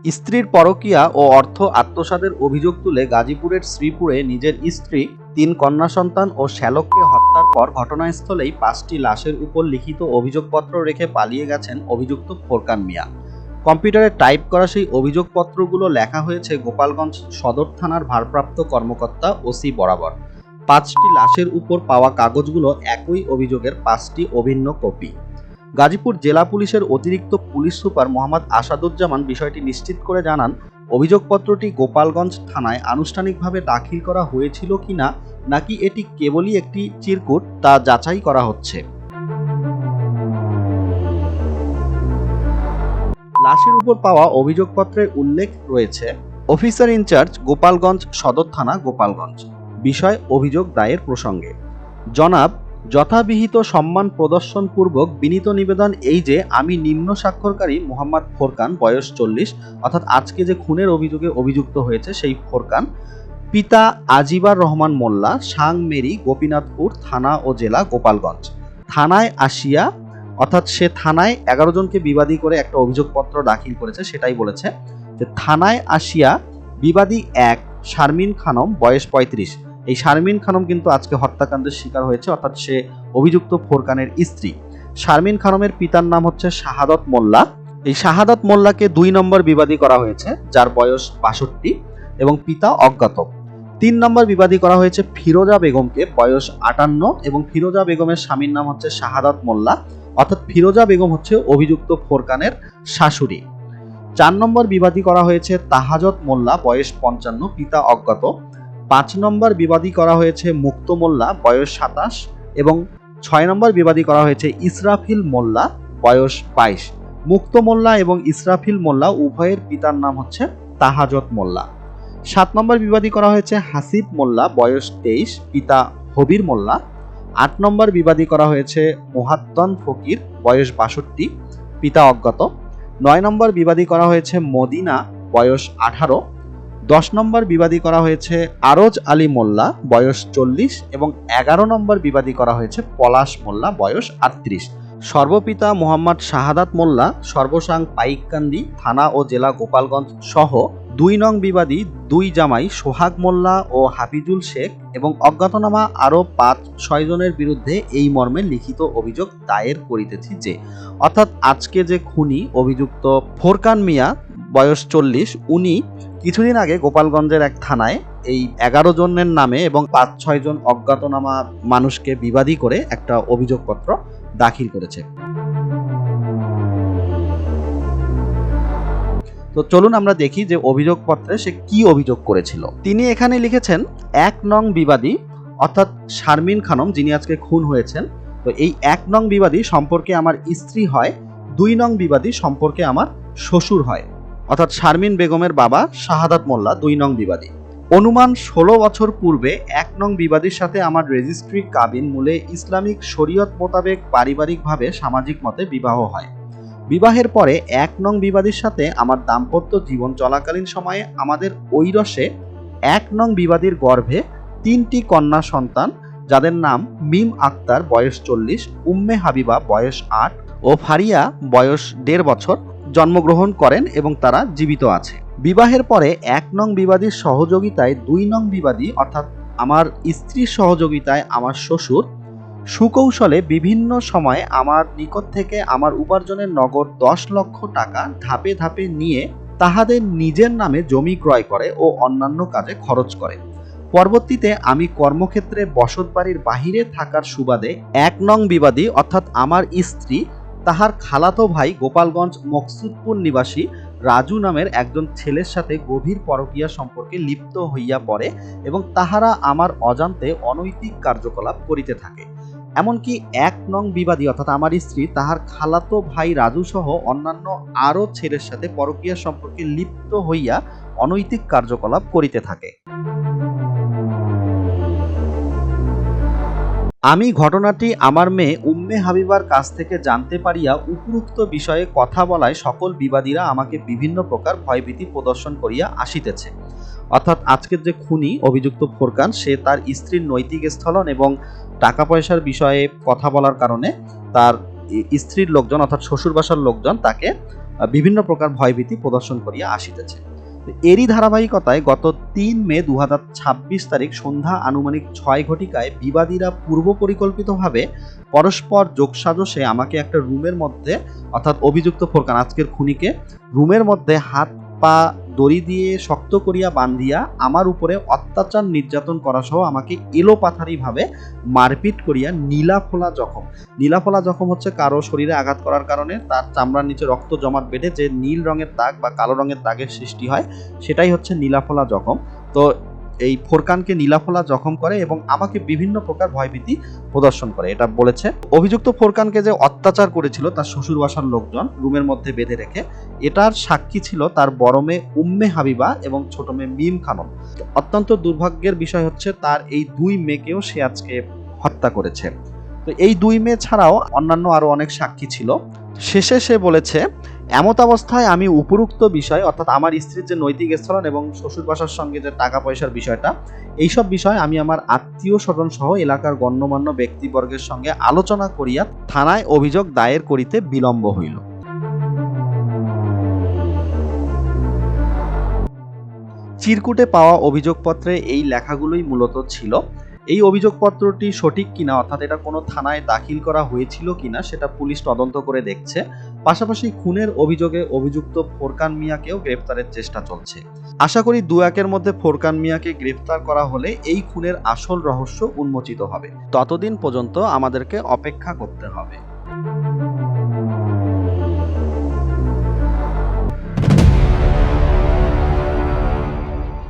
স্ত্রীর পরকীয়া ও অর্থ আত্মসাতের অভিযোগ তুলে গাজীপুরের শ্রীপুরে নিজের স্ত্রী, ৩ কন্যা সন্তান ও শ্যালককে হত্যার পর ঘটনাস্থলেই ৫টি লাশের উপর লিখিত অভিযোগপত্র রেখে পালিয়ে গেছেন অভিযুক্ত ফোরকান মিয়া। কম্পিউটারে টাইপ করা সেই অভিযোগপত্রগুলো লেখা হয়েছে গোপালগঞ্জ সদর থানার ভারপ্রাপ্ত কর্মকর্তা ওসি বরাবর। ৫টি লাশের উপর পাওয়া কাগজগুলো একই অভিযোগের ৫টি অভিন্ন কপি। গাজীপুর জেলা পুলিশের অতিরিক্ত পুলিশ সুপার মোহাম্মদ আসাদুজ্জামান বিষয়টি নিশ্চিত করে জানান, অভিযোগপত্রটি গোপালগঞ্জ থানায় আনুষ্ঠানিকভাবে দাখিল করা হয়েছিল কিনা নাকি এটি কেবলই একটি চিরকুট তা যাচাই করা হচ্ছে। লাশের উপর পাওয়া অভিযোগপত্রের উল্লেখ রয়েছে, অফিসার ইনচার্জ গোপালগঞ্জ সদর থানা গোপালগঞ্জ। বিষয় অভিযোগ দায়ের প্রসঙ্গে জনাব, যথাবিহিত সম্মান প্রদর্শনপূর্বক বিনীত নিবেদন এই যে আমি নিম্ন স্বাক্ষরকারী মোহাম্মদ ফোরকান, বয়স ৪০, অর্থাৎ আজকে যে খুনের অভিযোগে অভিযুক্ত হয়েছে সেই ফোরকান, পিতা আজিবার রহমান মোল্লা, সাংমেরি, গোপীনাথপুর থানা ও জেলা গোপালগঞ্জ, থানায় আসিয়া, অর্থাৎ সে থানায় ১১ জনকে বিবাদী করে একটা অভিযোগপত্র দাখিল করেছে, সেটাই বলেছে যে থানায় আসিয়া বিবাদী ১ শারমিন খানম, বয়স ৩৫। এই শারমিন খানম কিন্তু আজকে হত্যাকাণ্ডের শিকার হয়েছে, অর্থাৎ সে অভিযুক্ত ফোরকানের স্ত্রী। শারমিন খানমের পিতার নাম হচ্ছে শাহাদত মোল্লা। এই শাহাদত মোল্লাকে ২ নম্বর বিবাদী করা হয়েছে, যার বয়স ৬২ এবং পিতা অজ্ঞাত। ৩ নম্বর বিবাদী করা হয়েছে ফিরোজা বেগমকে, বয়স ৫৮, এবং ফিরোজা বেগমের স্বামীর নাম হচ্ছে শাহাদত মোল্লা, অর্থাৎ ফিরোজা বেগম হচ্ছে অভিযুক্ত ফোরকানের শাশুড়ি। ৪ নম্বর বিবাদী করা হয়েছে তাহাজত মোল্লা, বয়স ৫৫, পিতা অজ্ঞাত। ৫ নম্বর বিবাদী করা হয়েছে মুক্ত মোল্লা, বয়স ২৭, এবং ৬ নম্বর বিবাদী করা হয়েছে ইসরাফিল মোল্লা, বয়স ২২। মুক্ত মোল্লা এবং ইসরাফিল মোল্লা উভয়ের পিতার নাম হচ্ছে তাহাজত মোল্লা। ৭ নম্বর বিবাদী করা হয়েছে হাসিব মোল্লা, বয়স ২৩, পিতা হবির মোল্লা। ৮ নম্বর বিবাদী করা হয়েছে মোহাদ্দন ফকির, বয়স ৬২, পিতা অজ্ঞাত। ৯ নম্বর বিবাদী করা হয়েছে মদিনা, বয়স ১৮। ১০ নম্বর বিবাদী করা হয়েছে আরজ আলী মোল্লা, বয়স ৪০, এবং ১১ নম্বর বিবাদী করা হয়েছে পলাশ মোল্লা, বয়স ৩৮। সর্বপিতা মোহাম্মদ শাহাদাত মোল্লা, সর্বসাং পাইককান্দি থানা ও জেলা গোপালগঞ্জ সহ ২ নং বিবাদী ২ জামাই সোহাগ মোল্লা ও হাফিজুল শেখ এবং অজ্ঞাতনামা আরও ৫-৬ জনের বিরুদ্ধে এই মর্মে লিখিত অভিযোগ দায়ের করিতেছি যে, অর্থাৎ আজকে যে খুনি অভিযুক্ত ফোরকান মিয়া, বয়স ৪০, উনি কিছুদিন আগে গোপালগঞ্জের এক থানায় এই ১১ জনের নামে এবং ৫-৬ জন অজ্ঞাতনামা মানুষকে বিবাদী করে একটা অভিযোগপত্র দাখিল করেছে। তো চলুন আমরা দেখি যে অভিযোগপত্রে সে কি অভিযোগ করেছিল। তিনি এখানে লিখেছেন ১ নং বিবাদী, অর্থাৎ শারমিন খানম যিনি আজকে খুন হয়েছেন, তো এই ১ নং বিবাদী সম্পর্কে আমার স্ত্রী হয়, ২ নং বিবাদী সম্পর্কে আমার শ্বশুর হয়, অর্থাৎ শারমিন বেগমের বাবা শাহাদাত মোল্লা ২ নং বিবাদী। অনুমান ১৬ বছর পূর্বে ১ নং বিবাদীর সাথে আমার রেজিস্ট্রি কাবিন মূলে ইসলামিক শরীয়ত মোতাবেক পারিবারিকভাবে সামাজিক মতে বিবাহ হয়। বিবাহের পরে ১ নং বিবাদীর সাথে আমার দাম্পত্য জীবন চলাকালীন সময়ে আমাদের ঐরসে ১ নং বিবাদীর গর্ভে ৩টি কন্যা সন্তান, যাদের নাম মিম আক্তার, বয়স ৪০, উম্মে হাবিবা, বয়স ৮ ও ফারিয়া, বয়স ১.৫ বছর জন্মগ্রহণ করেন এবং তারা জীবিত আছে। বিবাহের পরে ১ নং বিবাদীর সহযোগিতায় ২ নং বিবাদী, অর্থাৎ আমার স্ত্রীর সহযোগিতায় আমার শ্বশুর সুকৌশলে বিভিন্ন সময়ে আমার নিকট থেকে আমার উপার্জনের নগদ ১০ লক্ষ টাকা ধাপে ধাপে নিয়ে তাহাদের নিজের নামে জমি ক্রয় করে ও অন্যান্য কাজে খরচ করে। পরবর্তীতে আমি কর্মক্ষেত্রে বসত বাড়ির বাহিরে থাকার সুবাদে ১ নং বিবাদী, অর্থাৎ আমার স্ত্রী, তাহার খালাতো ভাই গোপালগঞ্জ মকসুদপুর নিবাসী রাজু নামের একজন ছেলের সাথে গভীর পরকীয়া সম্পর্কে লিপ্ত হইয়া পড়ে এবং তাহারা আমার অজান্তে অনৈতিক কার্যকলাপ করিতে থাকে। এমনকি ১ নং বিবাদী, অর্থাৎ আমার স্ত্রী, তাহার খালাতো ভাই রাজু সহ অন্যান্য আরও ছেলের সাথে পরকীয়া সম্পর্কে লিপ্ত হইয়া অনৈতিক কার্যকলাপ করিতে থাকে। আমি ঘটনাটি আমার মেয়ে উম্মে হাবিবার কাছ থেকে জানতে পারিয়া উপরোক্ত বিষয়ে কথা বলায় সকল বিবাদীরা আমাকে বিভিন্ন প্রকার ভয়ভীতি প্রদর্শন করিয়া আসিতেছে। অর্থাৎ আজকের যে খুনি অভিযুক্ত ফোরকান, সে তার স্ত্রীর নৈতিক স্থলন এবং টাকা পয়সার বিষয়ে কথা বলার কারণে তার স্ত্রীর লোকজন, অর্থাৎ শ্বশুর বাসার লোকজন তাকে বিভিন্ন প্রকার ভয়ভীতি প্রদর্শন করিয়া আসিতেছে। এরই ধারাবাহিকতায় গত ৩ মে ২০২৬ তারিখ সন্ধ্যা আনুমানিক ৬ ঘটিকায় বিবাদীরা পূর্ব পরিকল্পিতভাবে পরস্পর যোগসাজশে আমাকে একটা রুমের মধ্যে, অর্থাৎ অভিযুক্ত ফোরকান আজকের খুনিকে রুমের মধ্যে হাত পা দড়ি দিয়ে শক্ত করিয়া বান্ধিয়া আমার উপরে অত্যাচার নির্যাতন করা সহ আমাকে এলোপাথারিভাবে মারপিট করিয়া নীলাফোলা জখম হচ্ছে কারো শরীরে আঘাত করার কারণে তার চামড়ার নিচে রক্ত জমাট বেঁধে যে নীল রঙের দাগ বা কালো রঙের দাগের সৃষ্টি হয়, সেটাই হচ্ছে নীলাফোলা জখম। তো এই ফোরকানকে নীলাফোলা জখম করে এবং আমাকে বিভিন্ন প্রকার ভয়ভীতি প্রদর্শন করে, এটা বলেছে। অভিযুক্ত ফোরকানকে যে অত্যাচার করেছিল তার শ্বশুর বাসার লোকজন রুমের মধ্যে বেঁধে রেখে, এটার সাক্ষী ছিল তার বড় মেয়ে উম্মে হাবিবা এবং ছোট মেয়ে মিম খানম। অত্যন্ত দুর্ভাগ্যের বিষয় হচ্ছে তার এই 2 মেয়েকেও সে আজকে হত্যা করেছে। তো এই 2 মেয়ে ছাড়াও অন্যান্য আরো অনেক সাক্ষী ছিল। শেষে সে বলেছে, এমত অবস্থায় আমি উপরোক্ত বিষয়, অর্থাৎ আমার স্ত্রীর যে নৈতিক স্থলন এবং শ্বশুর বাসার সঙ্গে যে টাকা পয়সার বিষয়টা, এইসব বিষয় আমি আমার আত্মীয় স্বজন সহ এলাকার গণ্যমান্য ব্যক্তিবর্গের সঙ্গে আলোচনা করিয়া থানায় অভিযোগ দায়ের করিতে বিলম্ব হইল। চিরকুটে পাওয়া অভিযোগপত্রে এই লেখাগুলোই মূলত ছিল। এই অভিযোগপত্রটি সঠিক কিনা, অর্থাৎ এটা কোনো থানায় দাখিল করা হয়েছিল কিনা সেটা পুলিশ তদন্ত করে দেখছে। পাশাপাশি খুনের অভিযোগে অভিযুক্ত ফোরকান মিয়াকেও গ্রেফতারের চেষ্টা চলছে। আশা করি 2-1 মধ্যে ফোরকান মিয়াকে গ্রেফতার করা হলে এই খুনের আসল রহস্য উন্মোচিত হবে। ততদিন পর্যন্ত আমাদেরকে অপেক্ষা করতে হবে।